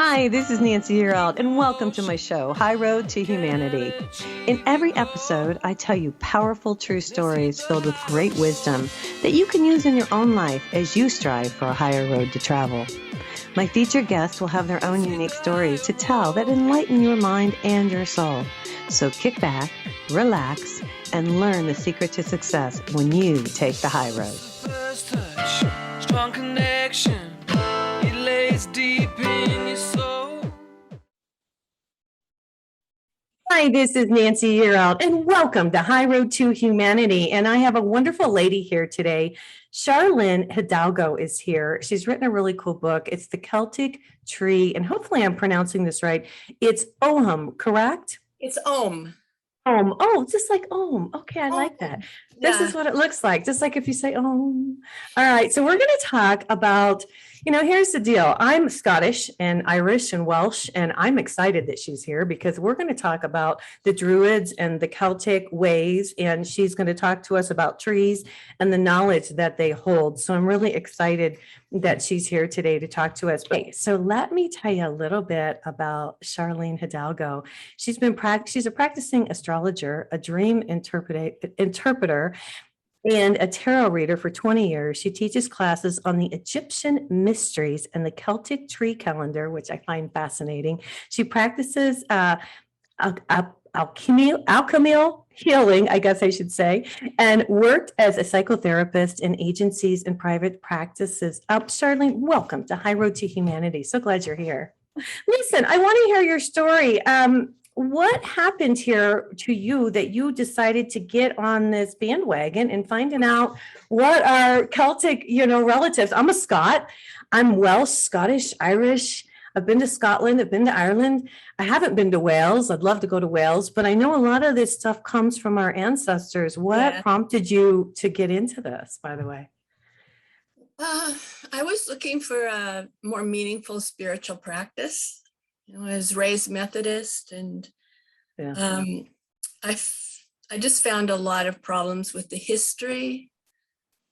Hi, this is Nancy Yearout, and welcome to my show, High Road to Humanity. In every episode, I tell you powerful true stories filled with great wisdom that you can use in your own life as you strive for a higher road to travel. My featured guests will have their own unique stories to tell that enlighten your mind and your soul. So kick back, relax, and learn the secret to success when you take the high road. First touch, strong connection, it lays deep in your soul. Hi, this is Nancy Yearout, and welcome to High Road to Humanity. And I have a wonderful lady here today. Sharlyn Hidalgo is here. She's written a really cool book. It's the Celtic Tree, and hopefully I'm pronouncing this right. It's Ogham, correct? It's Ohm. Ohm. Oh, just like Ohm. Okay, I like that. This Yeah. is what it looks like, just like if you say Ohm. All right, so we're going to talk about, here's the deal. I'm Scottish and Irish and Welsh, and I'm excited that she's here because we're going to talk about the Druids and the Celtic ways, and she's going to talk to us about trees and the knowledge that they hold. So I'm really excited that she's here today to talk to us. Okay, so let me tell you a little bit about Sharlyn Hidalgo. She's a practicing astrologer, a dream interpreter, and a tarot reader for 20 years. She teaches classes on the Egyptian mysteries and the Celtic Tree Calendar, which I find fascinating. She practices alchemical healing, I guess I should say, and worked as a psychotherapist in agencies and private practices. Sharlyn, welcome to High Road to Humanity. So glad you're here. Listen, I want to hear your story. What happened here to you that you decided to get on this bandwagon and finding out what are Celtic, relatives? I'm a Scot. I'm Welsh, Scottish, Irish. I've been to Scotland. I've been to Ireland. I haven't been to Wales. I'd love to go to Wales, but I know a lot of this stuff comes from our ancestors. What prompted you to get into this, by the way? I was looking for a more meaningful spiritual practice. I was raised Methodist, and I just found a lot of problems with the history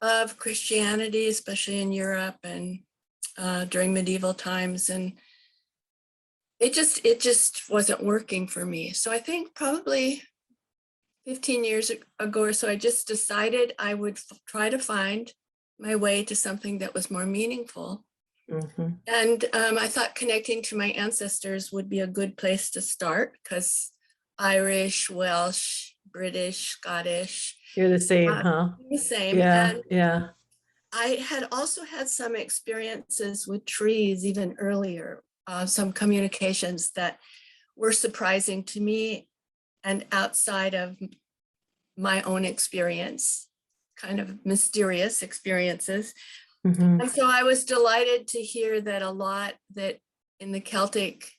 of Christianity, especially in Europe and during medieval times, and it just wasn't working for me. So I think probably 15 years ago or so, I just decided I would try to find my way to something that was more meaningful. Mm-hmm. And I thought connecting to my ancestors would be a good place to start, because Irish, Welsh, British, Scottish. You're the same, huh? The same. Yeah, and yeah. I had also had some experiences with trees even earlier, some communications that were surprising to me and outside of my own experience, kind of mysterious experiences. Mm-hmm. And so I was delighted to hear that a lot that in the Celtic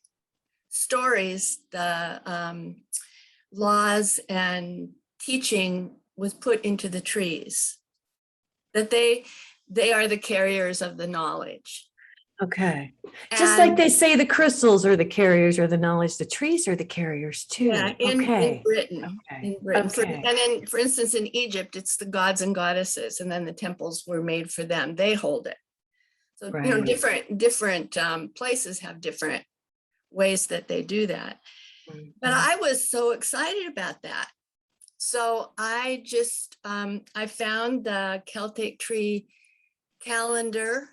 stories, the laws and teaching was put into the trees, that they are the carriers of the knowledge. Okay. Just like they say the crystals are the carriers or the knowledge, the trees are the carriers too. Yeah, in Britain. Okay. In Britain. Okay. For instance, in Egypt, it's the gods and goddesses, and then the temples were made for them. They hold it. So, right. different places have different ways that they do that. Mm-hmm. But I was so excited about that. So I just, I found the Celtic Tree Calendar,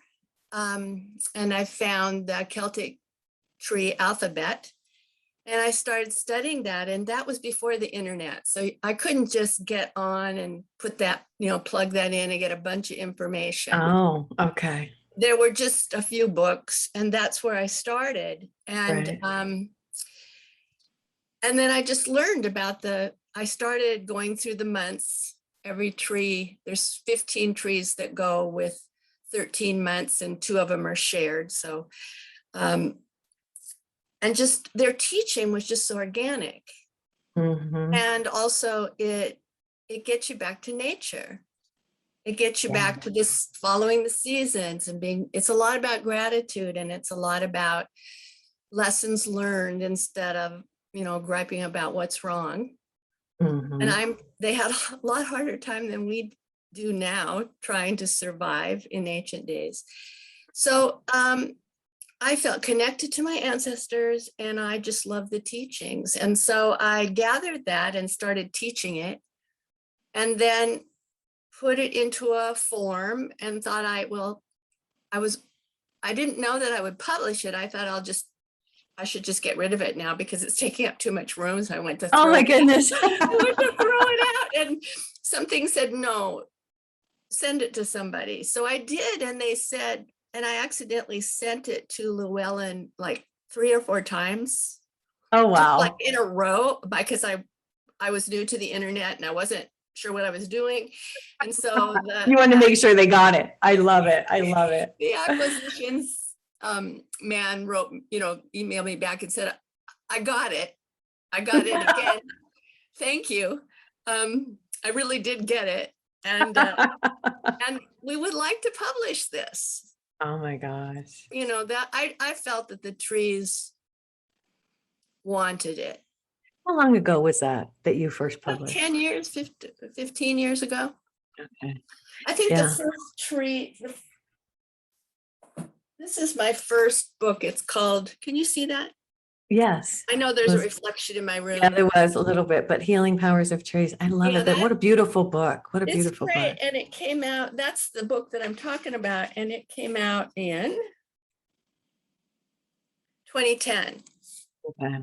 and I found the Celtic Tree alphabet, and I started studying that. And that was before the internet. So I couldn't just get on and put that, plug that in and get a bunch of information. Oh, okay. There were just a few books, and that's where I started. And, right. And then I just learned about I started going through the months. Every tree, there's 15 trees that go with 13 months, and 2 of them are shared. So, and just their teaching was just so organic. Mm-hmm. And also it gets you back to nature. It gets you back to this following the seasons and it's a lot about gratitude, and it's a lot about lessons learned instead of, griping about what's wrong. Mm-hmm. And they had a lot harder time than we do now trying to survive in ancient days. So I felt connected to my ancestors and I just loved the teachings. And so I gathered that and started teaching it, and then put it into a form and thought I didn't know that I would publish it. I thought I should just get rid of it now because it's taking up too much room. So I went to throw Oh my it out. goodness. I went to throw it out, and something said, no, send it to somebody. So I did, and they said, and I accidentally sent it to Llewellyn like 3 or 4 times, Oh, just like wow. in a row, because I was new to the internet and I wasn't sure what I was doing. And so You want to make sure they got it. I love it. I love it. the acquisitions man wrote, emailed me back and said, I got it. I got it again. Thank you. I really did get it. And we would like to publish this. Oh my gosh. That I felt that the trees wanted it. How long ago was that you first About published? 10 years, 15 years ago. Okay. I think Yeah. the first tree, this is my first book. It's called, can you see that? Yes. I know there's a Was- reflection in my room. Yeah, there was a little bit, but Healing Powers of Trees. I love Yeah, it. But what a beautiful book. What a It's beautiful great. book. And it came out, that's the book that I'm talking about. And it came out in 2010. Okay.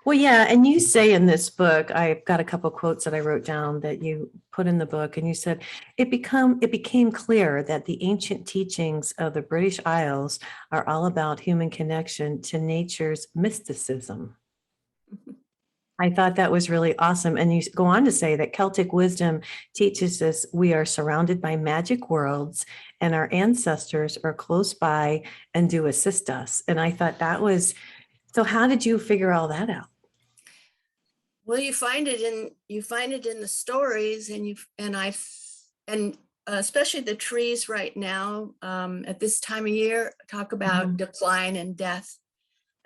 Well, yeah, and you say in this book, I've got a couple quotes that I wrote down that you put in the book, and you said it became clear that the ancient teachings of the British Isles are all about human connection to nature's mysticism. I thought that was really awesome. And you go on to say that Celtic wisdom teaches us we are surrounded by magic worlds and our ancestors are close by and do assist us. And I thought that was, so how did you figure all that out? Well, you find it in the stories, and especially the trees right now, at this time of year, talk about decline and death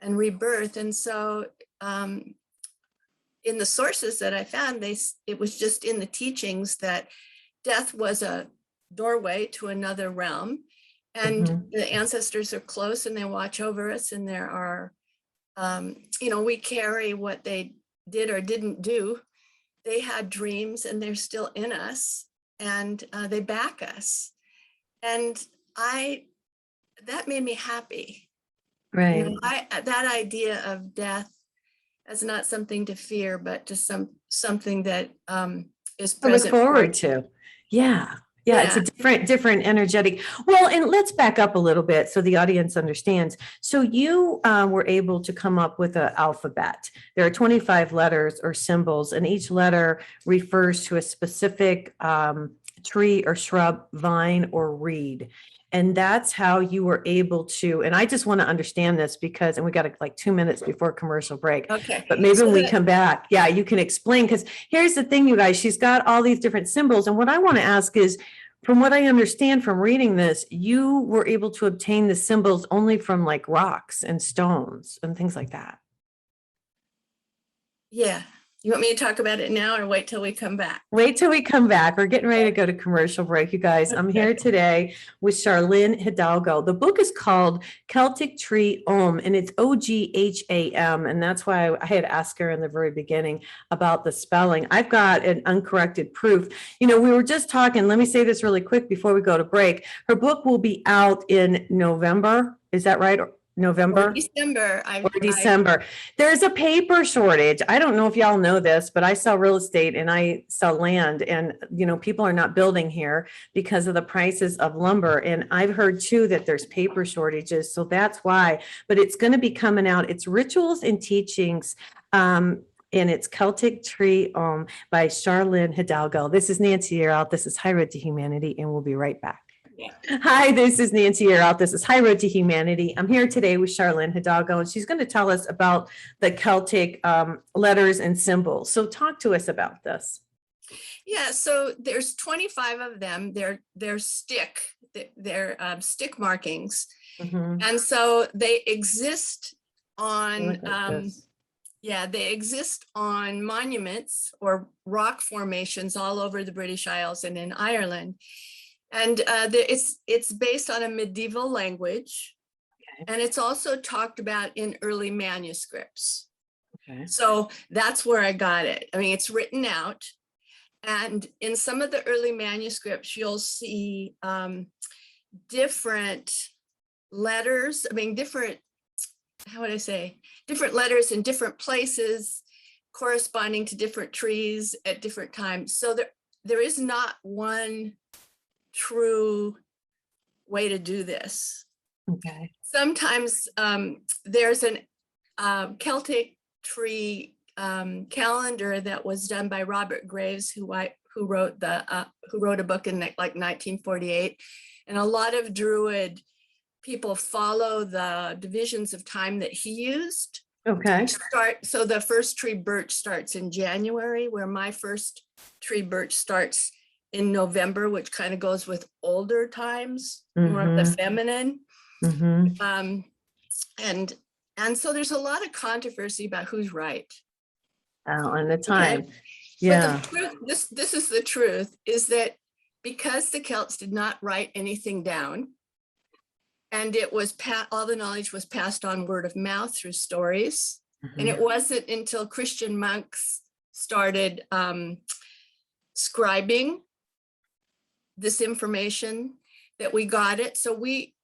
and rebirth. And so in the sources that I found, it was just in the teachings that death was a doorway to another realm, and the ancestors are close and they watch over us, and there are we carry what they did or didn't do. They had dreams and they're still in us, and they back us. And that made me happy. Right. That idea of death as not something to fear, but just something that is To look present. forward to. Yeah. Yeah, it's a different energetic. Well, and let's back up a little bit so the audience understands. So you were able to come up with an alphabet. There are 25 letters or symbols, and each letter refers to a specific tree or shrub, vine, or reed. And that's how you were able to, and I just want to understand this because, and we got like 2 minutes before commercial break. Okay. But maybe So when we come back, yeah, you can explain, because here's the thing, you guys, she's got all these different symbols. And what I want to ask is, from what I understand from reading this, you were able to obtain the symbols only from like rocks and stones and things like that. Yeah. You want me to talk about it now or wait till we come back? Wait till we come back. We're getting ready to go to commercial break, you guys. I'm here today with Sharlyn Hidalgo. The book is called Celtic Tree Ogham, and it's Ogham. And that's why I had asked her in the very beginning about the spelling. I've got an uncorrected proof. We were just talking, let me say this really quick before we go to break. Her book will be out in November. Is that right? November? Or December. There's a paper shortage. I don't know if y'all know this, but I sell real estate and I sell land, and people are not building here because of the prices of lumber. And I've heard too that there's paper shortages. So that's why, but it's going to be coming out. It's Rituals and Teachings. And it's Celtic Tree Ogham by Sharlyn Hidalgo. This is Nancy Yearout. This is High Road to Humanity, and we'll be right back. Hi, this is Nancy Yearout. This is High Road to Humanity. I'm here today with Sharlyn Hidalgo, and she's going to tell us about the Celtic letters and symbols. So talk to us about this. Yeah, so there's 25 of them. They're stick markings. And so they exist on they exist on monuments or rock formations all over the British Isles and in Ireland. And it's based on a medieval language. And it's also talked about in early manuscripts. Okay. So that's where I got it. I mean, it's written out. And in some of the early manuscripts, you'll see different letters. I mean, different, how would I say, different letters in different places corresponding to different trees at different times. So there is not one true way to do this. Okay. Sometimes there's an Celtic Tree Calendar that was done by Robert Graves, who wrote a book in like 1948, and a lot of Druid people follow the divisions of time that he used. Okay. So the first tree birch starts in January, where my first tree birch starts in November, which kind of goes with older times, more of the feminine. Mm-hmm. And so there's a lot of controversy about who's right. On the time. Okay. Yeah. But the truth, this is the truth, is that because the Celts did not write anything down, and it was all the knowledge was passed on word of mouth through stories. Mm-hmm. And it wasn't until Christian monks started scribing this information that we got it. So the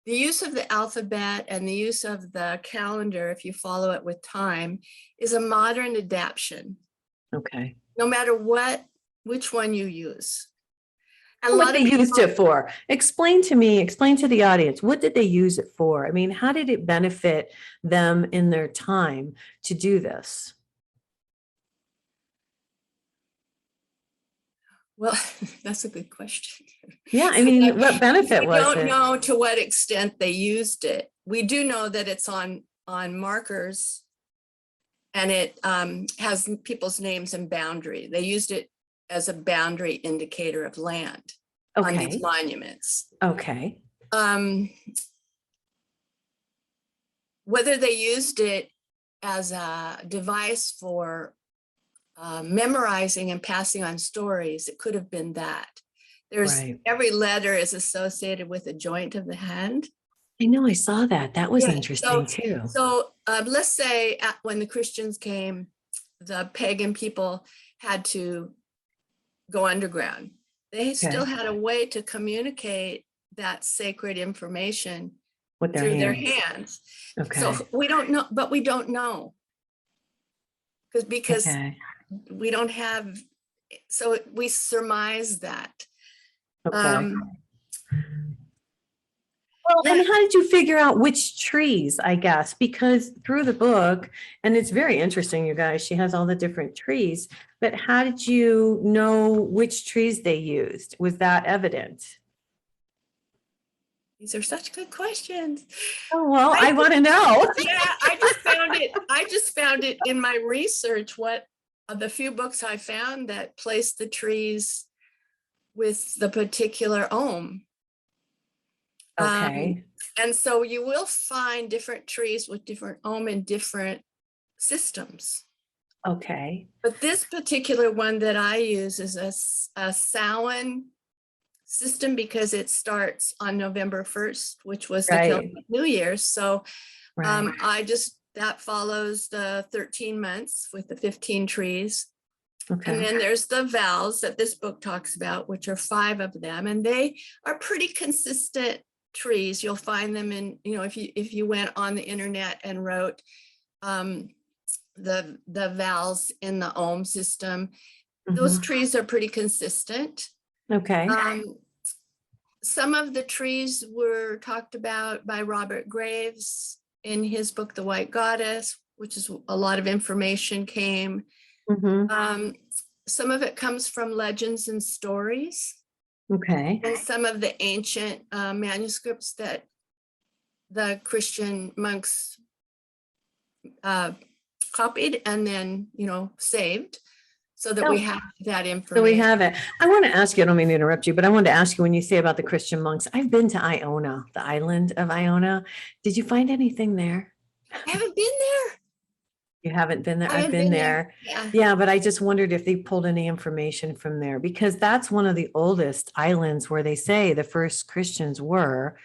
use of the alphabet and the use of the calendar, if you follow it with time, is a modern adaptation. Okay. No matter which one you use. And What they used it for. Explain to the audience, what did they use it for? I mean, how did it benefit them in their time to do this? Well, that's a good question. Yeah, I mean, what benefit was it? We don't know to what extent they used it. We do know that it's on markers, and it has people's names and boundary. They used it as a boundary indicator of land on these monuments. Okay. Whether they used it as a device for memorizing and passing on stories, it could have been that. Every letter is associated with a joint of the hand. I know, I saw that. That was interesting too. So let's say when the Christians came, the pagan people had to go underground. They still had a way to communicate that sacred information with their hands. Okay. So we don't know, but we don't know. Because we don't have, so we surmise that. Okay. Well, and how did you figure out which trees, I guess, because through the book, and it's very interesting, you guys, she has all the different trees, but how did you know which trees they used? Was that evident? These are such good questions. Oh, well, I want to know. Yeah, I just found it in my research, what the few books I found that placed the trees with the particular ogham. Okay. And so you will find different trees with different ogham in different systems. Okay. But this particular one that I use is a Samhain system, because it starts on November 1st, which was the Celtic New Year. So that follows the 13 months with the 15 trees. Okay. And then there's the vowels that this book talks about, which are 5 of them, and they are pretty consistent trees. You'll find them in, if you went on the internet and wrote the vowels in the ogham system, those trees are pretty consistent. Okay. Some of the trees were talked about by Robert Graves in his book, The White Goddess, which is a lot of information came. Some of it comes from legends and stories. Okay. And some of the ancient manuscripts that the Christian monks copied and then, saved, so that we have that information. So we have it. I want to ask you, I don't mean to interrupt you, but I wanted to ask you, when you say about the Christian monks, I've been to Iona, the island of Iona. Did you find anything there? I haven't been there. You haven't been there? I I've haven't been been there. there. Yeah. Yeah, but I just wondered if they pulled any information from there because that's one of the oldest islands where they say the first Christians were.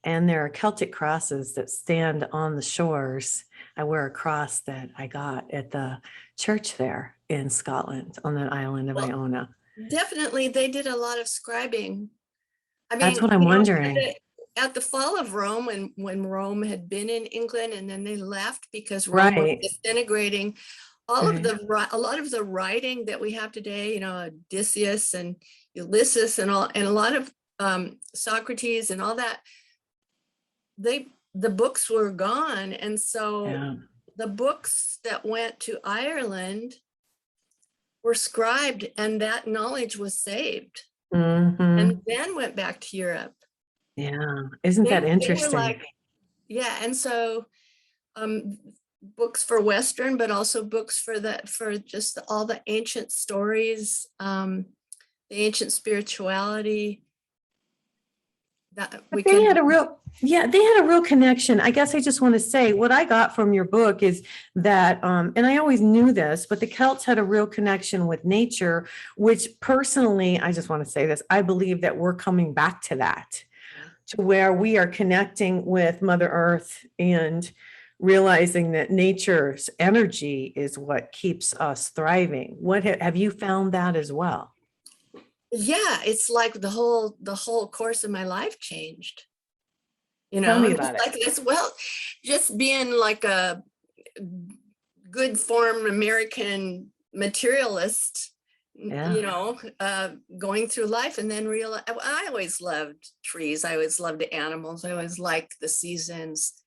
And there are Celtic crosses that stand on the shores. I wear a cross that I got at the church there in Scotland on that island of Well, Iona. definitely, they did a lot of scribing. I That's mean, what I'm wondering. at the fall of Rome, when Rome had been in England and then they left because Rome was Right. disintegrating, Right. a lot of the writing that we have today, you know, Odysseus and Ulysses and all, and a lot of Socrates and all that, the books were gone. And so Yeah. the books that went to Ireland were scribed and that knowledge was saved Mhm. and then went back to Europe. Yeah. Isn't They that were interesting? like, yeah, and so books for Western, but also books for just all the ancient stories, the ancient spirituality that we But they can. had a real, yeah, they had a real connection. I guess I just want to say what I got from your book is that, and I always knew this, but the Celts had a real connection with nature, which personally, I just want to say this, I believe that we're coming back to that, to where we are connecting with Mother Earth and realizing that nature's energy is what keeps us thriving. What have you found that as well? Yeah, it's like the whole course of my life changed. You Tell know, me just about it. like this, well, just being like a good form American materialist, Yeah. you know, going through life and then realize I always loved trees. I always loved the animals. I always liked the seasons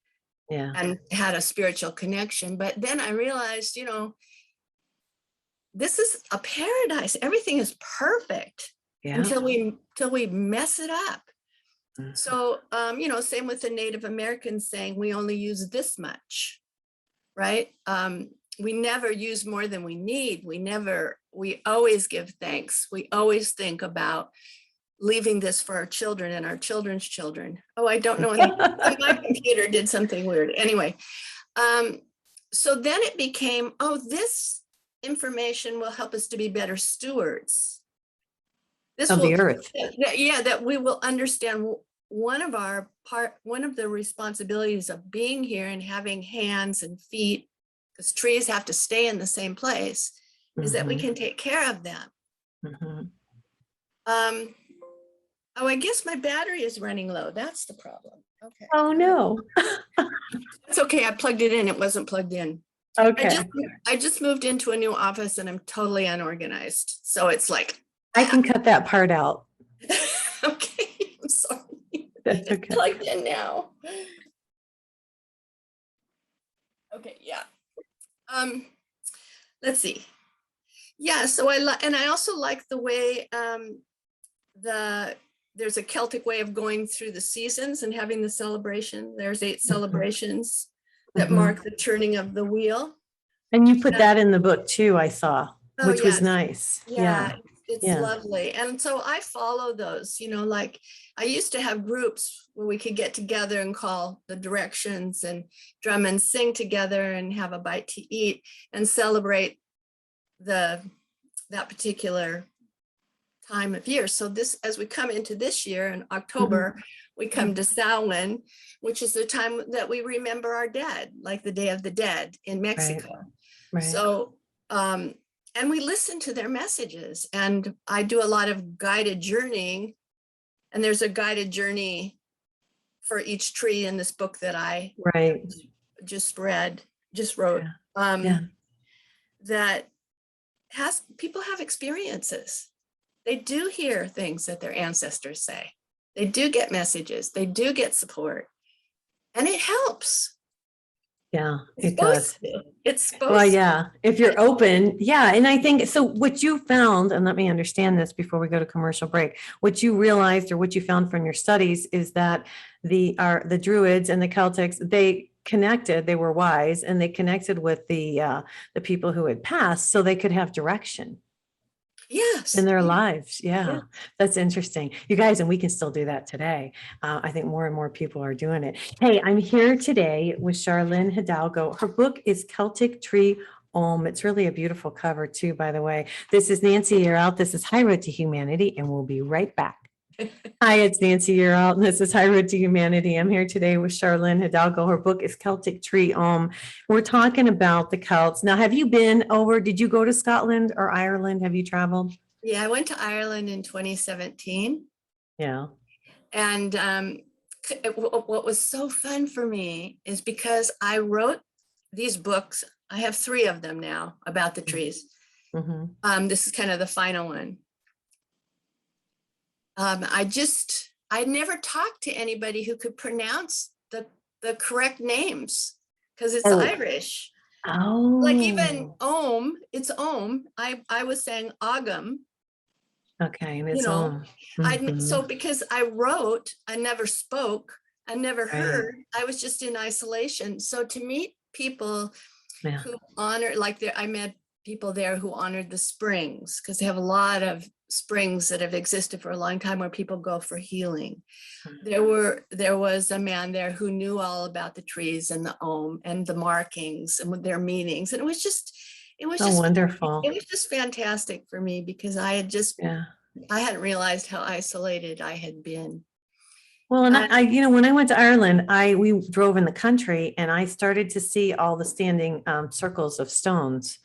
Yeah. and had a spiritual connection. But then I realized, you know, this is a paradise. Everything is perfect Yeah. until we mess it up. Mhm. So, you know, same with the Native Americans saying we only use this much, right? We never use more than we need. We always give thanks. We always think about leaving this for our children and our children's children. Oh, I don't know. My computer did something weird. Anyway, so then it became, oh, this information will help us to be better stewards. This Of will, the earth. yeah, that we will understand one of the responsibilities of being here and having hands and feet, because trees have to stay in the same place, is that we Mhm. can take care of them. Mhm. Oh, I guess my battery is running low. That's the problem. Okay. Oh, no. It's okay. I plugged it in. It wasn't plugged in. Okay. I just moved into a new office and I'm totally unorganized. So it's like, I can cut that part out. okay, I'm sorry. That's It's okay. plugged in now. Okay, yeah. Let's see. Yeah, so I also like the way there's a Celtic way of going through the seasons and having the celebration. There's 8 celebrations that Mhm. mark the turning of the wheel. And you put that in the book too, I saw, Oh, which was yes. nice. Yeah, Yeah. it's Yeah. lovely. And so I follow those, you know, like I used to have groups where we could get together and call the directions and drum and sing together and have a bite to eat and celebrate that particular time of year. So this, as we come into this year in October, we come to Samhain, which is the time that we remember our dead, like the Day of the Dead in Mexico. Right. So, and we listen to their messages, and I do a lot of guided journeying, and there's a guided journey for each tree in this book that I Right. just wrote. Yeah. That people have experiences. They do hear things that their ancestors say. They do get messages. They do get support, and it helps. Yeah, It's it does. supposed to. It's supposed Well, to. yeah, if you're open, yeah. And I think, so what you found, and let me understand this before we go to commercial break, what you realized or what you found from your studies is that the Druids and the Celtics, they connected, they were wise, and they connected with the people who had passed so they could have direction. Yes. in their lives. Yeah. Yeah, that's interesting. You guys, and we can still do that today. I think more and more people are doing it. Hey, I'm here today with Sharlyn Hidalgo. Her book is Celtic Tree Ogham. It's really a beautiful cover too, by the way. This is Nancy. You're out. This is High Road to Humanity, and we'll be right back. Hi, it's Nancy. You're out, and this is High Road to Humanity. I'm here today with Sharlyn Hidalgo. Her book is Celtic Tree Ogham. We're talking about the Celts. Now, have you been over? Did you go to Scotland or Ireland? Have you traveled? Yeah, I went to Ireland in 2017. Yeah. And what was so fun for me is because I wrote these books. I have 3 of them now about the trees. Mm-hmm. This is kind of the final one. I never talked to anybody who could pronounce the correct names because it's Irish. Oh. Like even Ogham, it's Ogham. I was saying Ogham. Okay, and it's You know, on. so because I wrote, I never spoke, I never Right. heard, I was just in isolation. So to meet people Yeah. who honor, like I met people there who honored the springs, because they have a lot of springs that have existed for a long time where people go for healing. There was a man there who knew all about the trees and the Ogham and the markings and their meanings. And it was just Wonderful. it was just fantastic for me because I hadn't realized how isolated I had been. Well, and I, when I went to Ireland, we drove in the country and I started to see all the standing circles of stones.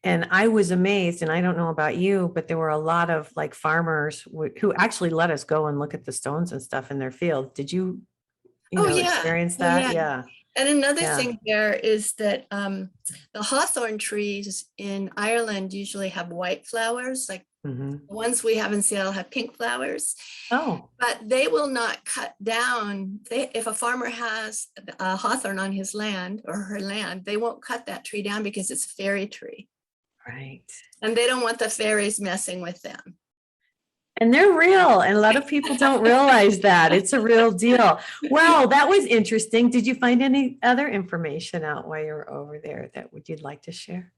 And I was amazed, and I don't know about you, but there were a lot of like farmers who actually let us go and look at the stones and stuff in their field. Did you experience that? Yeah. And another thing there is that the hawthorn trees in Ireland usually have white flowers, like the ones we have in Seattle have pink flowers. Oh. But they will not cut down. If a farmer has a hawthorn on his land or her land, they won't cut that tree down because it's a fairy tree. Right. And they don't want the fairies messing with them. And they're real. And a lot of people don't realize that. It's a real deal. Well, that was interesting. Did you find any other information out while you were over there that you'd like to share?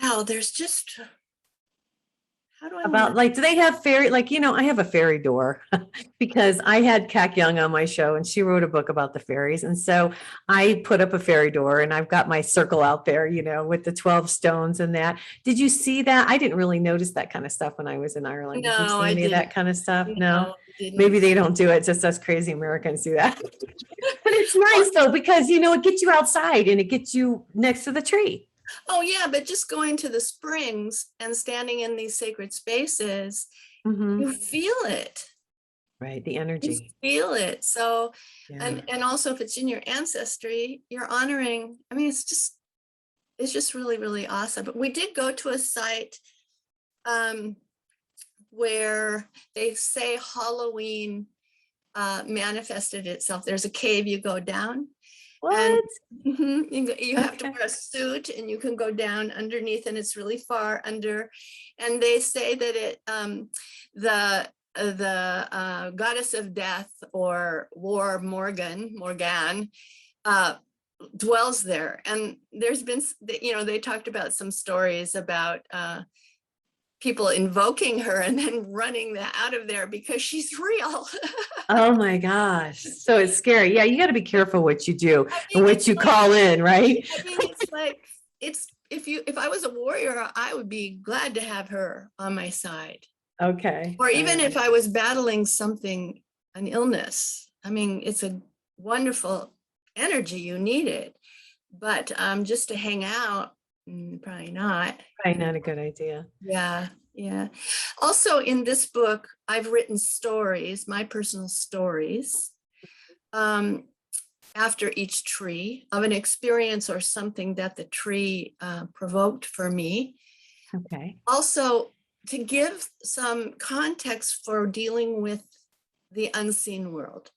Wow, there's just, how do I about like, do they have fairy, like, I have a fairy door because I had Kak Young on my show and she wrote a book about the fairies. And so I put up a fairy door and I've got my circle out there, with the 12 stones and that. Did you see that? I didn't really notice that kind of stuff when I was in Ireland. Did you see any of that kind of stuff? No, maybe they don't do it. Just us crazy Americans do that. But it's nice though, because, it gets you outside and it gets you next to the tree. Oh yeah, but just going to the springs and standing in these sacred spaces, you feel it. Right, the energy. You feel it. So, and also if it's in your ancestry, you're honoring. I mean, it's just really, really awesome. But we did go to a site where they say Halloween manifested itself. There's a cave you go down. What? And, you have to wear a suit and you can go down underneath and it's really far under. And they say that the goddess of death or war, Morgan, dwells there. And there's been, they talked about some stories about people invoking her and then running out of there because she's real. Oh my gosh. So it's scary. Yeah, you got to be careful what you do and what you call in, right? I mean, it's like, if I was a warrior, I would be glad to have her on my side. Okay. Or even if I was battling something, an illness. I mean, it's a wonderful energy, you need it. But just to hang out, probably not. Probably not a good idea. Yeah. Yeah. Also in this book, I've written stories, my personal stories, after each tree of an experience or something that the tree provoked for me. Okay. Also to give some context for dealing with the unseen world.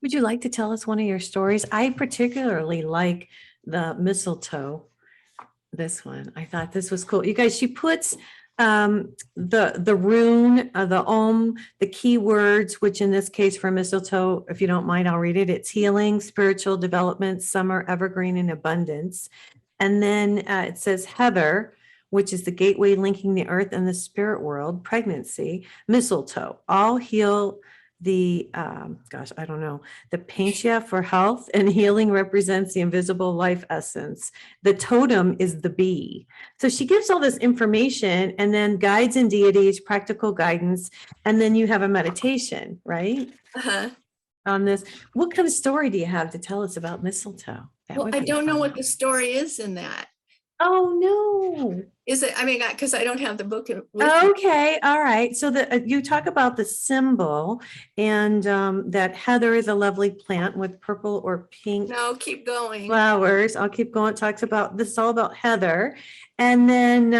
Would you like to tell us one of your stories? I particularly like the mistletoe. This one, I thought this was cool. You guys, she puts the rune, the Ogham, the keywords, which in this case for mistletoe, if you don't mind, I'll read it. It's healing, spiritual development, summer, evergreen, and abundance. And then it says heather, which is the gateway linking the earth and the spirit world, pregnancy, mistletoe, all heal the, I don't know, the pantia for health, and healing represents the invisible life essence. The totem is the bee. So she gives all this information, and then guides and deities, practical guidance, and then you have a meditation, right? Uh-huh. On this. What kind of story do you have to tell us about mistletoe? That Well, would I be don't know fun. what the story is in that. Oh, no. Is it, I mean, because I don't have the book with me. Okay, all right. So you talk about the symbol, and that heather is a lovely plant with purple or pink No, keep going. flowers. I'll keep going. Talks about this is all about heather, and then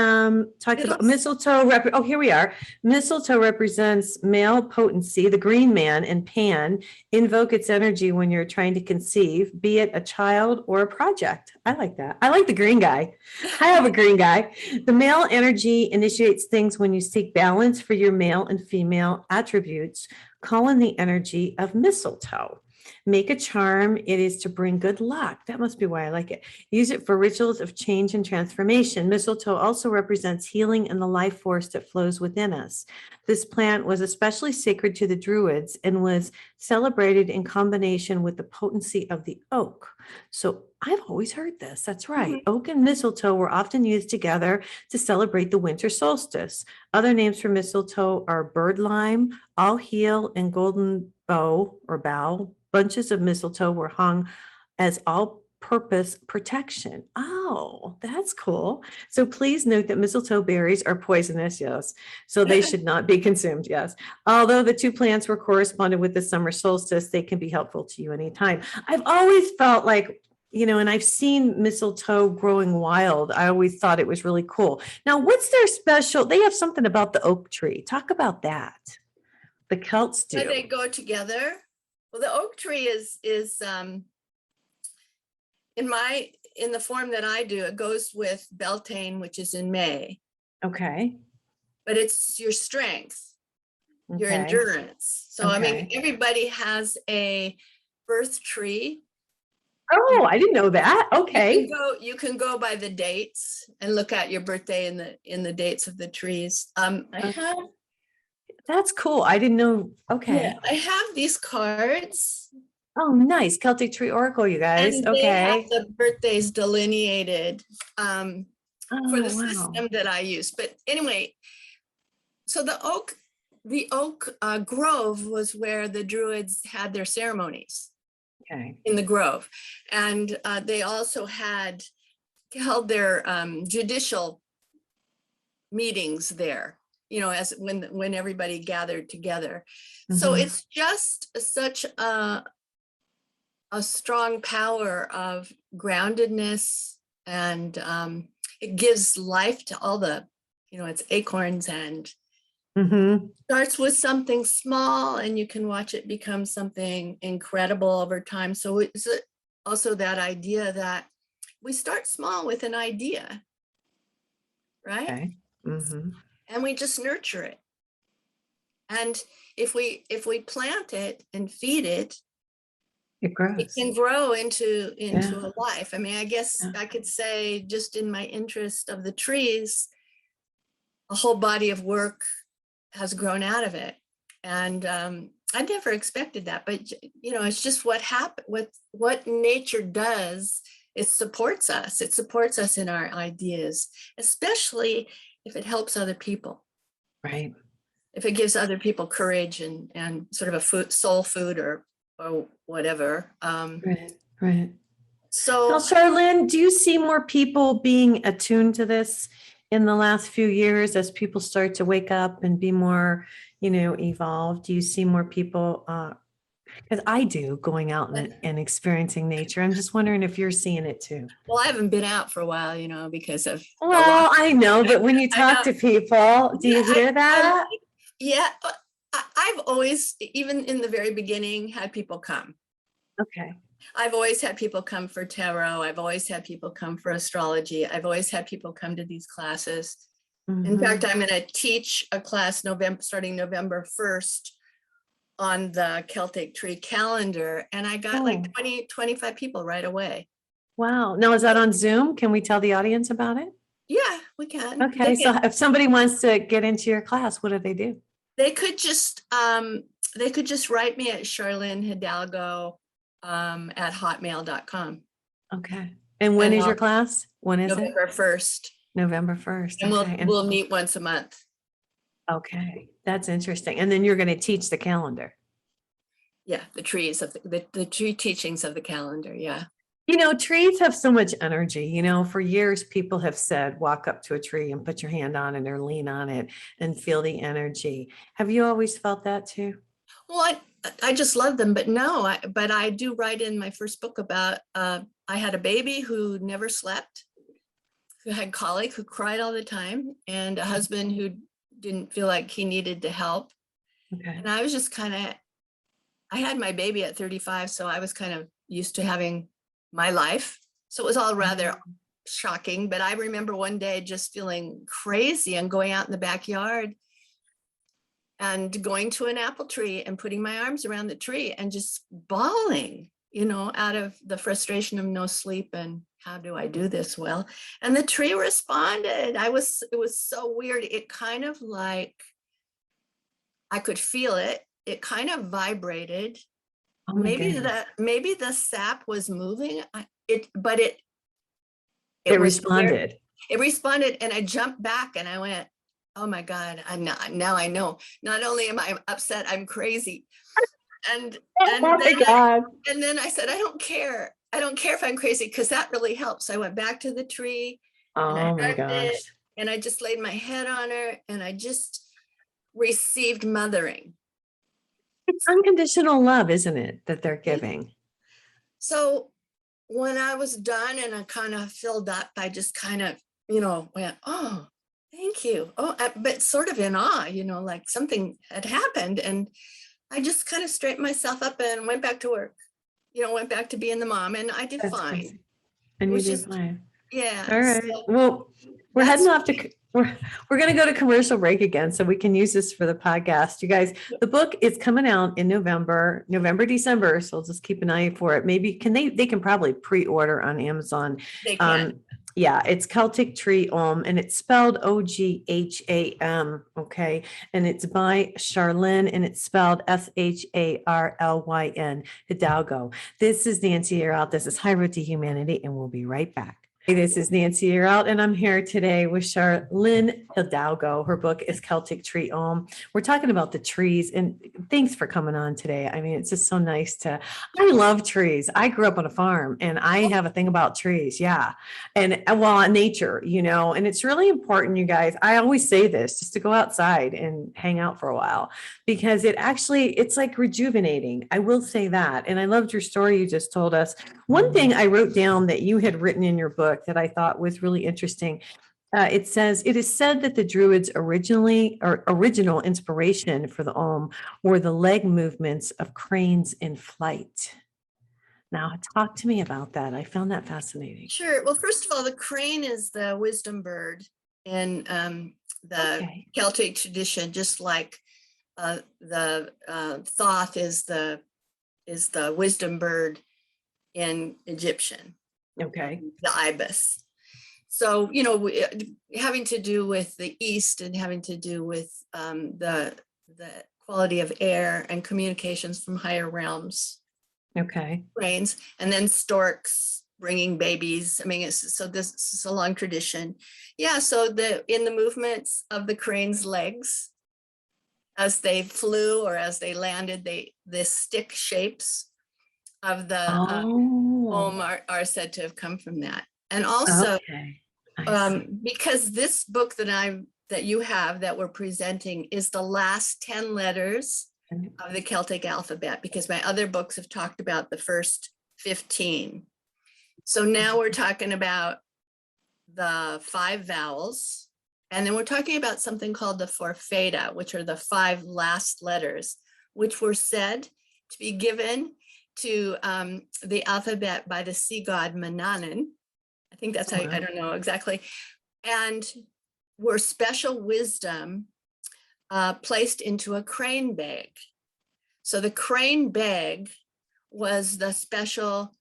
talks about It'll- mistletoe. Oh, here we are. Mistletoe represents male potency, the green man, and Pan. Invoke its energy when you're trying to conceive, be it a child or a project. I like that. I like the green guy. I have a green guy. The male energy initiates things when you seek balance for your male and female attributes. Call in the energy of mistletoe. Make a charm. It is to bring good luck. That must be why I like it. Use it for rituals of change and transformation. Mistletoe also represents healing and the life force that flows within us. This plant was especially sacred to the Druids and was celebrated in combination with the potency of the oak. So I've always heard this. That's right. Oak and mistletoe were often used together to celebrate the winter solstice. Other names for mistletoe are birdlime, all heal, and golden bow or bough. Bunches of mistletoe were hung as all-purpose protection. Oh, that's cool. So please note that mistletoe berries are poisonous, yes. So they should not be consumed, yes. Although the two plants were corresponded with the summer solstice, they can be helpful to you anytime. I've always felt like, and I've seen mistletoe growing wild. I always thought it was really cool. Now, what's their special? They have something about the oak tree. Talk about that. The Celts do. But they go together. Well, the oak tree is in the form that I do, it goes with Beltane, which is in May, Okay. but it's your strength, your Okay. endurance. So, I mean, Okay. everybody has a birth tree. Oh, I didn't know that. Okay. You can go by the dates and look at your birthday in the dates of the trees. I have That's cool. I didn't know. Okay. Yeah, I have these cards, Oh, nice. Celtic Tree Oracle, you guys. and they have Okay. the birthdays delineated for Oh, the wow. system that I use. But anyway, so the oak grove was where the Druids had their ceremonies, Okay. in the grove, and they also held their judicial meetings there. As when everybody gathered together. So Mhm. it's just such a strong power of groundedness, and it gives life to all the, it's acorns, and Mhm. starts with something small, and you can watch it become something incredible over time. So it's also that idea that we start small with an idea, right? Okay. Mhm. And we just nurture it. And if we plant it and feed it, It it grows. can grow into Yeah. a life. I mean, I guess Yeah. I could say, just in my interest of the trees, a whole body of work has grown out of it. And I never expected that, but it's just what happened, what nature does. It supports us. It supports us in our ideas, especially if it helps other people. Right. If it gives other people courage and sort of a soul food or whatever. Right. Right. Now, So Sharlyn, do you see more people being attuned to this in the last few years as people start to wake up and be more, evolved? Do you see more people? Because I do, going out and experiencing nature. I'm just wondering if you're seeing it too. well, I haven't been out for a while, because of the Well, lock. I know, but when you I talk know. to people, do you Yeah, hear that? Yeah, I've always, even in the very beginning, had people come. Okay. I've always had people come for tarot. I've always had people come for astrology. I've always had people come to these classes. In fact, I'm going to teach a class starting November 1st on the Celtic Tree Calendar. And I got like 20, 25 people right away. Wow. Now, is that on Zoom? Can we tell the audience about it? Yeah, we can. Okay, so if somebody wants to get into your class, what do they do? They could just write me at Sharlyn Hidalgo at hotmail.com. Okay. And when And is your I'll- class? When is it? November 1st. November 1st. And Okay. we'll meet once a month. Okay, that's interesting. And then you're going to teach the calendar. Yeah, the trees of the tree teachings of the calendar. Yeah. You know, trees have so much energy. You know, for years, people have said, walk up to a tree and put your hand on it or lean on it and feel the energy. Have you always felt that too? Well, I just love them, but no, but I do write in my first book about, I had a baby who never slept, who had colic, who cried all the time, and a husband who didn't feel like he needed the help. Okay. And I was just I had my baby at 35, so I was kind of used to having my life. So it was all rather shocking, but I remember one day just feeling crazy and going out in the backyard and going to an apple tree and putting my arms around the tree and just bawling, you know, out of the frustration of no sleep and how do I do this well? And the tree responded. It was so weird. It kind of like, I could feel it. It kind of vibrated. Oh my goodness. Maybe the sap was moving. It It was weird. responded. It responded, and I jumped back and I went, oh my God, now I know. Not only am I upset, I'm crazy. And Oh my God. and then I said, I don't care. I don't care if I'm crazy, because that really helps. I went back to the tree and I Oh my hugged it, gosh. and I just laid my head on her and I just received mothering. It's unconditional love, isn't it, that they're giving? So when I was done and I kind of filled up, I just kind of, went, oh, thank you. Oh, but sort of in awe, like something had happened. And I just kind of straightened myself up and went back to work, went back to being the mom, and I did That's fine. crazy. And you was did just- fine. Yeah. All right. so Well, we're heading that's- off to we're going to go to commercial break again, so we can use this for the podcast. You guys, the book is coming out in November, December. So we'll just keep an eye for it. Maybe they can probably pre-order on Amazon. They can. Yeah, it's Celtic Tree Ogham, and it's spelled Ogham. Okay, and it's by Sharlyn, and it's spelled Sharlyn Hidalgo. This is Nancy. You're out. This is High Road to Humanity, and we'll be right back. Hey, this is Nancy. You're out, and I'm here today with Sharlyn Hidalgo. Her book is Celtic Tree Ogham. We're talking about the trees, and thanks for coming on today. I mean, it's just so nice I love trees. I grew up on a farm, and I have a thing about trees. Yeah. And well, nature, and it's really important, you guys. I always say this, just to go outside and hang out for a while, because it's like rejuvenating. I will say that. And I loved your story you just told us. One thing I wrote down that you had written in your book that I thought was really interesting. It says, it is said that the Druids original inspiration for the Ogham were the leg movements of cranes in flight. Now, talk to me about that. I found that fascinating. Sure. Well, first of all, the crane is the wisdom bird in the Celtic tradition, just like the Thoth is the wisdom bird in Egyptian. Okay. The ibis. So, having to do with the East and having to do with the quality of air and communications from higher realms. Okay. Cranes, and then storks bringing babies. I mean, this is a long tradition. Yeah, so in the movements of the crane's legs, as they flew or as they landed, the stick shapes of the Ogham are said to have come from that. And also, because this book that you have that we're presenting is the last 10 letters of the Celtic alphabet, because my other books have talked about the first 15. So now we're talking about the 5 vowels, and then we're talking about something called the forfeda, which are the 5 last letters, which were said to be given to the alphabet by the sea god Mannanan. I think that's how, I don't know exactly. And were special wisdom placed into a crane bag. So the crane bag was the special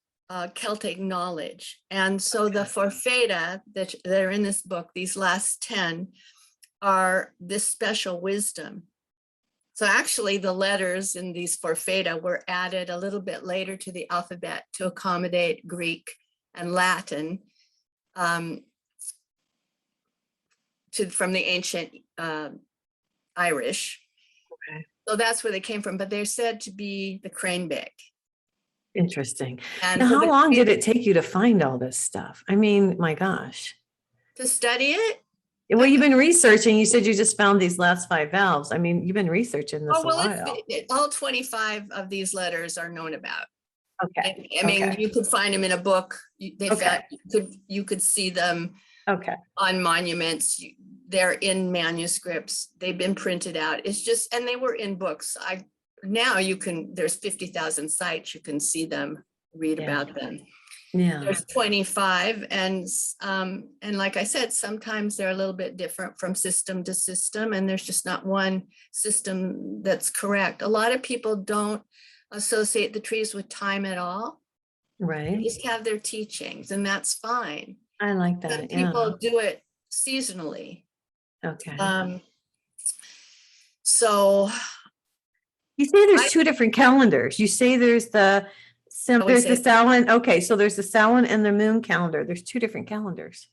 Celtic knowledge. And so the forfeta that are in this book, these last 10, are this special wisdom. So actually the letters in these forfeta were added a little bit later to the alphabet to accommodate Greek and Latin from the ancient Irish. Okay. So that's where they came from, but they're said to be the Cranebeck. Interesting. And Now, for how the long did it take you to find all this stuff? I mean, my gosh. to study it. Well, you've been researching. You said you just found these last 5 valves. I mean, you've been researching this Oh, a well, while. all 25 of these letters are known about. Okay. I mean, Okay. you could find them in a book. Okay. You could see them Okay. on monuments. They're in manuscripts. They've been printed out. It's just, and they were in books. Now there's 50,000 sites. You can see them, read about them. Yeah. There's 25, and like I said, sometimes they're a little bit different from system to system, and there's just not one system that's correct. A lot of people don't associate the trees with time at all. They Right. just have their teachings, and that's fine. I like Some that. Yeah. people do it seasonally. Okay. So You say there's 2 different calendars. You say there's the Always say that. Samhain. Okay, so there's the Samhain and the moon calendar. There's 2 different calendars.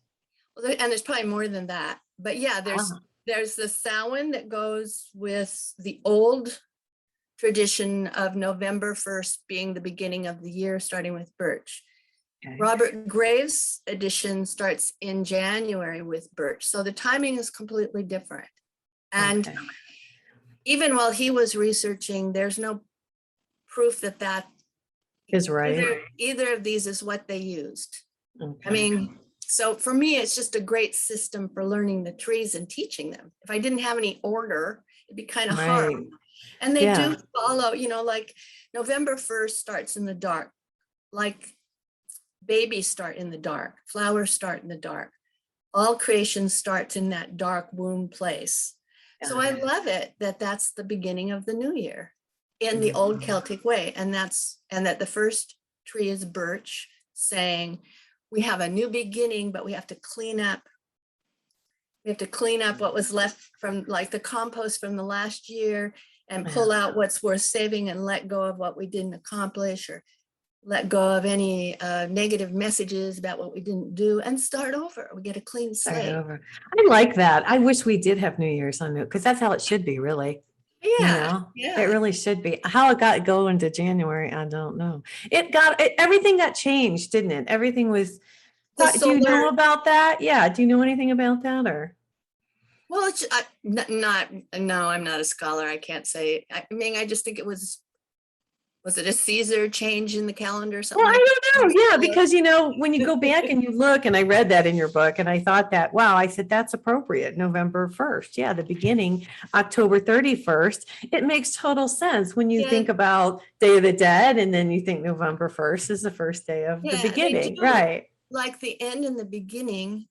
and there's probably more than that, but yeah, Ah. there's the Samhain that goes with the old tradition of November 1st being the beginning of the year, starting with birch. Okay. Robert Graves' edition starts in January with birch. So the timing is completely different. And Okay. even while he was researching, there's no proof that Is right. either of these is what they used. Okay. I mean, so for me, it's just a great system for learning the trees and teaching them. If I didn't have any order, it'd be kind of hard. Right. And they Yeah. do follow, like November 1st starts in the dark, like babies start in the dark, flowers start in the dark. All creation starts in that dark womb place. So I love it that that's the beginning of the new year in the old Celtic way. And that the first tree is birch, saying we have a new beginning, but we have to clean up. We have to clean up what was left from like the compost from the last year and pull out what's worth saving and let go of what we didn't accomplish, or let go of any negative messages about what we didn't do, and start over. We get a clean Start slate. over. I like that. I wish we did have New Year's on New, because that's how it should be, really. Yeah, It really should be. How it got going to January, I don't know. Everything got changed, didn't it? Everything was. Do you know about that? Yeah. Do you know anything about that, or? Well, it's no, I'm not a scholar. I can't say. I mean, I just think it was it a Caesar change in the calendar or something? Well, like I don't know. Yeah, that? because when you go back and you look, and I read that in your book, and I thought that, wow, I said that's appropriate. November 1st. Yeah, the beginning, October 31st. It makes total sense when you think about Day of the Dead, and then you think November 1st is the first day of the beginning, right? Like the end and the beginning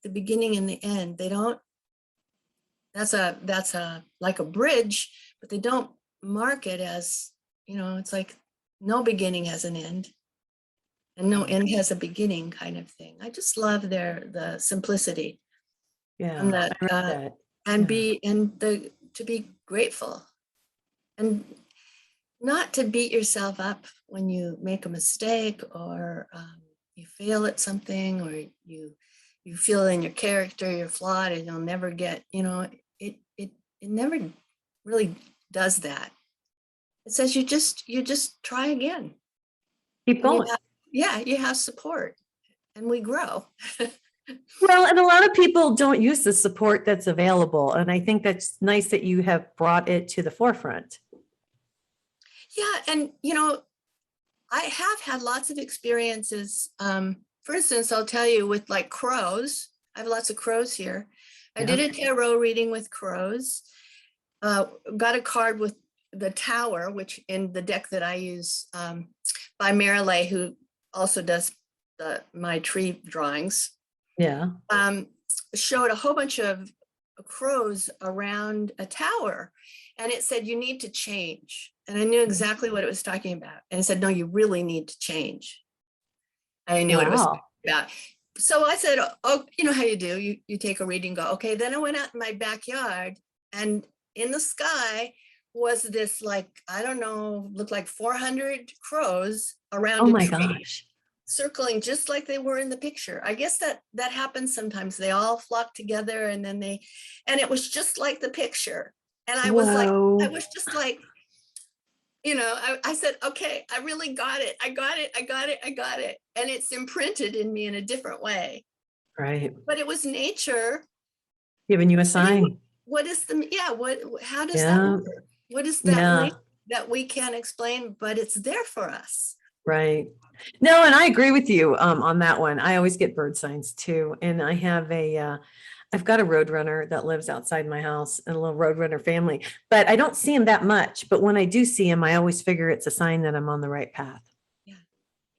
and the end. They don't. That's a like a bridge, but they don't mark it as, it's like no beginning has an end and no end has a beginning, kind of thing. I just love the simplicity. Yeah. And I read that. to be grateful and not to beat yourself up when you make a mistake, or you fail at something, or you feel in your character you're flawed and you'll never get, it never really does that. It says you just try again. Keep going. You have support, and we grow. Well, and a lot of people don't use the support that's available. And I think that's nice that you have brought it to the forefront. Yeah. And, I have had lots of experiences. For instance, I'll tell you with like crows. I have lots of crows here. I did a tarot reading with crows, got a card with the tower, which in the deck that I use by Marilay, who also does my tree drawings. Yeah. Showed a whole bunch of crows around a tower, and it said, you need to change. And I knew exactly what it was talking about. And it said, no, you really need to change. I knew what it was Wow. about. So I said, oh, you know how you do, you take a reading, go, okay. Then I went out in my backyard, and in the sky was this, like, I don't know, looked like 400 crows around Oh a my tree, gosh. circling just like they were in the picture. I guess that happens sometimes. They all flock together, and then and it was just like the picture. And I Whoa. was just like, you know, I said, okay, I really got it. I got it. I got it. I got it. And it's imprinted in me in a different way. Right. But it was nature. Giving you a But sign. what is how does that Yeah. work? What is that Yeah. nature that we can't explain, but it's there for us? Right. No, and I agree with you on that one. I always get bird signs too. And I have I've got a roadrunner that lives outside my house, and a little roadrunner family, but I don't see him that much. But when I do see him, I always figure it's a sign that I'm on the right path. Yeah,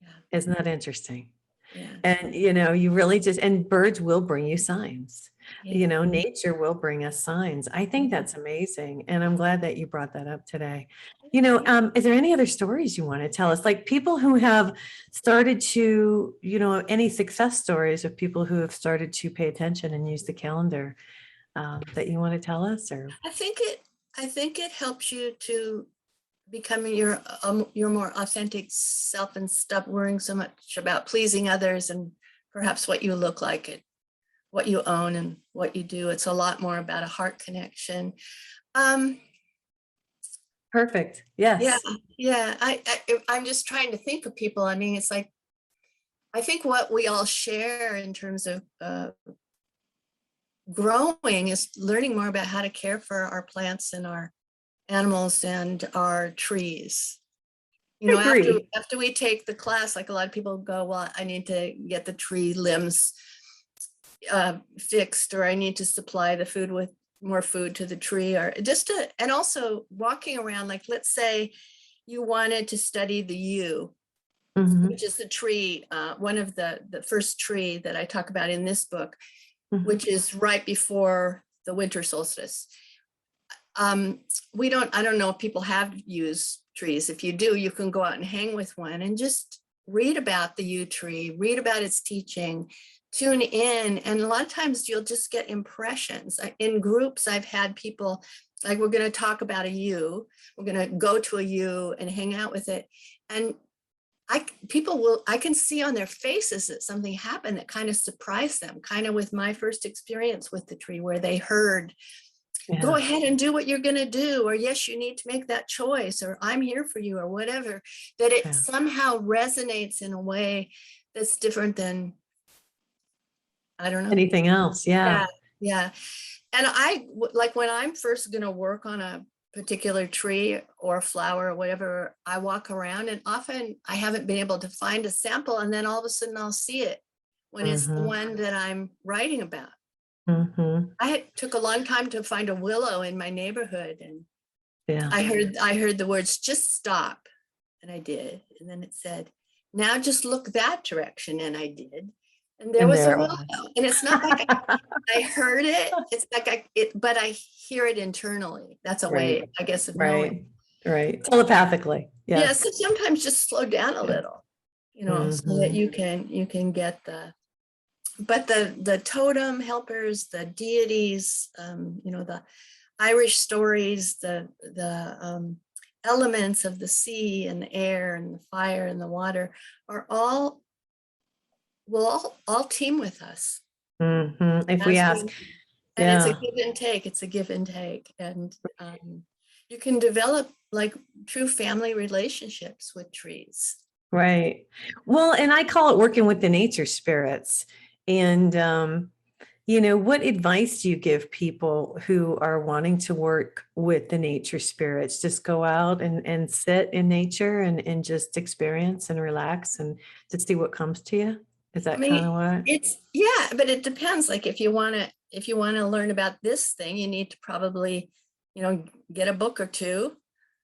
yeah, Isn't that interesting? yeah, And, you really just, and birds will bring you signs. yeah. Nature will bring us signs. I think that's amazing. And I'm glad that you brought that up today. Is there any other stories you want to tell us? Like people who have started to, any success stories of people who have started to pay attention and use the calendar that you want to tell us, or? I think it helps you to become your more authentic self, and stop worrying so much about pleasing others and perhaps what you look like and what you own and what you do. It's a lot more about a heart connection. Perfect. Yeah, Yes. yeah. I'm just trying to think of people. I mean, it's like, I think what we all share in terms of growing is learning more about how to care for our plants and our animals and our trees. You I know, agree. after we take the class, like a lot of people go, well, I need to get the tree limbs fixed, or I need to supply the food with more food to the tree, or and also walking around, like, let's say you wanted to study the yew, Mhm, which is the tree, one of the first tree that I talk about in this book, mhm. which is right before the winter solstice. I don't know if people have yews trees. If you do, you can go out and hang with one and just read about the yew tree, read about its teaching, tune in. And a lot of times you'll just get impressions. In groups, I've had people, like, we're going to talk about a yew. We're going to go to a yew and hang out with it. And I can see on their faces that something happened that kind of surprised them, kind of with my first experience with the tree, where they heard, go Yeah. ahead and do what you're going to do, or yes, you need to make that choice, or I'm here for you, or whatever, that it Yeah. somehow resonates in a way that's different than, I don't know. Anything else? Yeah. Yeah, yeah. And like, when I'm first going to work on a particular tree or flower or whatever, I walk around, and often I haven't been able to find a sample, and then all of a sudden I'll see it when it's the Mhm, one that I'm writing about. mhm. Took a long time to find a willow in my neighborhood, and Yeah. I heard the words, just stop. And I did. And then it said, now just look that direction. And I did. And there And was a there it willow. was. And it's not like I heard it. It's like but I hear it internally. That's a way, Right, I guess, of knowing. right, right. Telepathically. Yeah. Yes. So sometimes just slow down a Yeah. little, so that Mhm. you can get but the totem helpers, the deities, the Irish stories, the elements of the sea and the air and the fire and the water are all team with us Mhm. If we as ask, we, and it's a yeah, give and take. It's a give and take, and you can develop, like, true family relationships with trees. right. Well, and I call it working with the nature spirits. And what advice do you give people who are wanting to work with the nature spirits? Just go out and sit in nature and just experience and relax and to see what comes to you. Is I that kind of mean, what? yeah, but it depends. Like, if you want to learn about this thing, you need to probably, get a book or two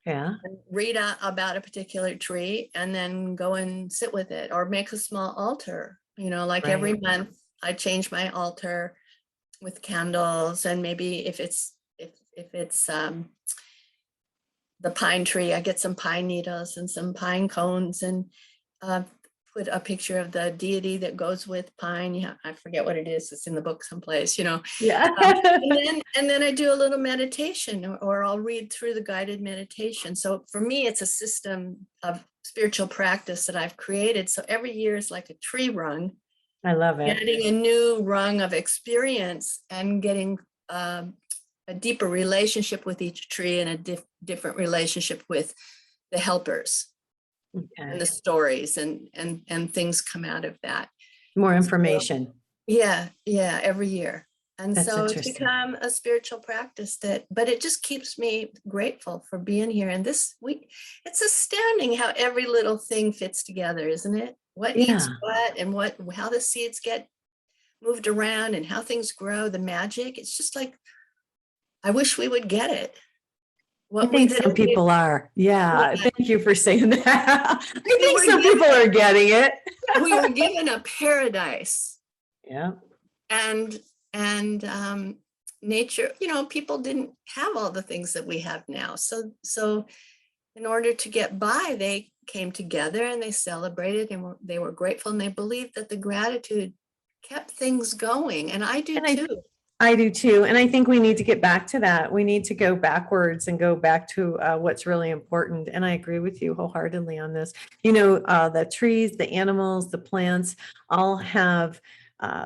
Yeah. and read about a particular tree, and then go and sit with it, or make a small altar. Like, every Right. month I change my altar with candles, and maybe if it's the pine tree, I get some pine needles and some pine cones, and uh, put a picture of the deity that goes with pine. Yeah, I forget what it is. It's in the book someplace, Yeah. and then I do a little meditation, or I'll read through the guided meditation. So for me, it's a system of spiritual practice that I've created. So every year is like a tree rung, I love it. getting a new rung of experience and getting a deeper relationship with each tree, and a different relationship with the helpers and the stories, and things come out of that. More information. Yeah, every year. And That's so it's interesting. become a spiritual practice but it just keeps me grateful for being here. And it's astounding how every little thing fits together, isn't it? What eats what, and how the seeds get moved around, and how things grow, the magic. It's just like, I wish we would get it. I think some people are. Yeah. Thank you for saying that. I think some people are getting it. We were given a paradise. Yeah. And nature, people didn't have all the things that we have now. So in order to get by, they came together and they celebrated, and they were grateful, and they believed that the gratitude kept things going. And I do too. I do too. And I think we need to get back to that. We need to go backwards and go back to what's really important. And I agree with you wholeheartedly on this. The trees, the animals, the plants all have,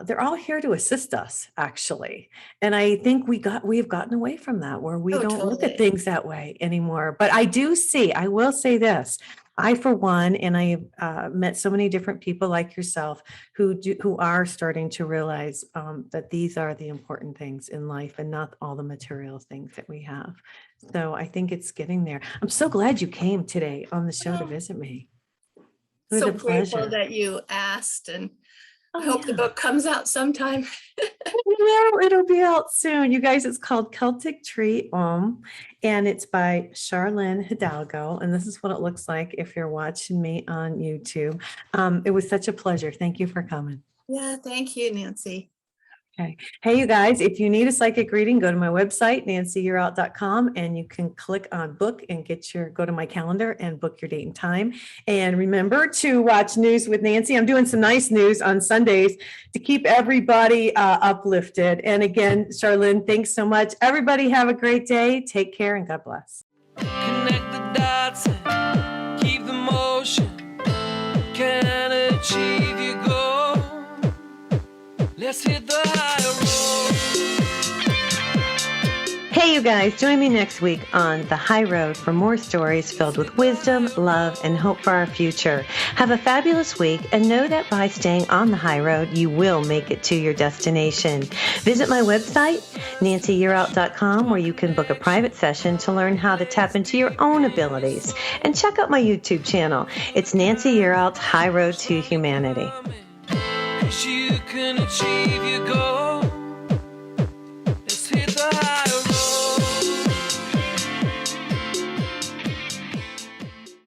they're all here to assist us, actually. And I think we've gotten away from that, where we don't look at things that way anymore. But I will say this. I, for one, and I've met so many different people like yourself who are starting to realize that these are the important things in life, and not all the material things that we have. So I think it's getting there. I'm so glad you came today on the show to visit me. It was so a pleasure. grateful that you asked, and I hope the book comes out sometime. It'll be out soon. You guys, it's called Celtic Tree Ogham, and it's by Sharlyn Hidalgo. And this is what it looks like if you're watching me on YouTube. It was such a pleasure. Thank you for coming. Yeah, thank you, Nancy. Okay. Hey, you guys, if you need a psychic reading, go to my website, nancyyearout.com, and you can click on book and go to my calendar and book your date and time. And remember to watch News with Nancy. I'm doing some nice news on Sundays to keep everybody uplifted. And again, Sharlyn, thanks so much. Everybody have a great day. Take care and God bless. Connect the dots and keep the motion. Can achieve your goal. Let's hit the high road. Hey, you guys, join me next week on The High Road for more stories filled with wisdom, love, and hope for our future. Have a fabulous week, and know that by staying on the high road, you will make it to your destination. Visit my website, nancyyearout.com, where you can book a private session to learn how to tap into your own abilities. And check out my YouTube channel. It's Nancy Yearout's High Road to Humanity. You can achieve your goal.